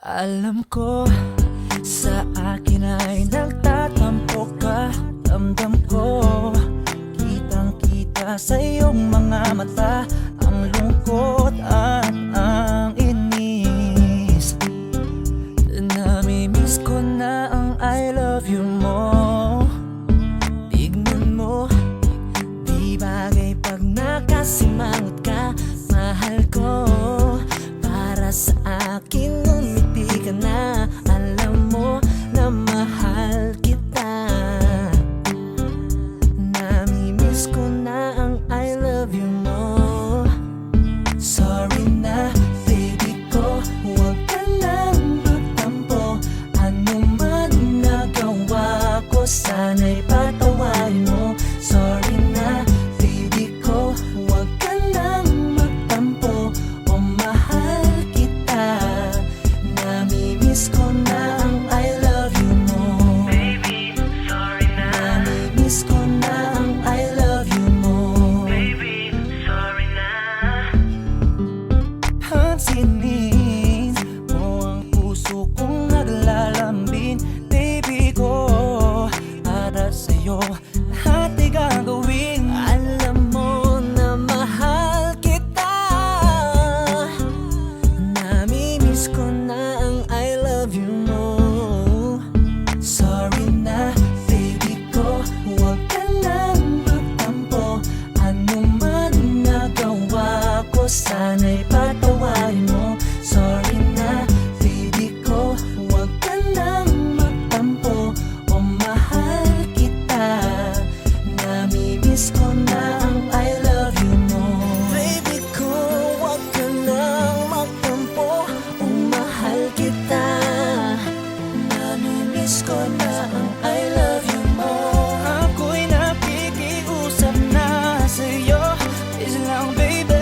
Alam ko, sa akin ay nagtatampo ka. Damdam ko, kitang kita sa iyong mga mata ang lungkot at ang inis. Namimiss ko na ang I love you mo. Tignan mo, di bagay pag nakasimangot ka. Mahal ko, para sa akin ngumiti ka na. Alam mo na mahal kita. Namimiss ko na ang I love you mo. Sorry na baby ko, huwag ka nang magtampo. Ano man nagawa ko, sana'y patawarin mo. Sorry na baby ko, huwag ka nang magtampo. O mahal kita, namimiss ko na ang I love you mo. Baby, sorry na. Namimiss ko na ang I love you mo. Baby, sorry na. Pansinin mo ang puso kong naglalambing. Baby ko, para sa'yo lahat ay gagawin. Alam mo na mahal kita. Namimiss ko na ang I love you mo. Sorry na baby ko, huwag ka nang magtampo. Ano man nagawa ko, sana'y patawarin mo. Sorry na baby ko, huwag ka nang magtampo. O mahal kita, namimiss ko na ang I love you mo. Baby ko, huwag ka nang magtampo. O mahal kita, namimiss ko na ang I love you mo. Ako'y nakikiusap na sa'yo, please lang baby.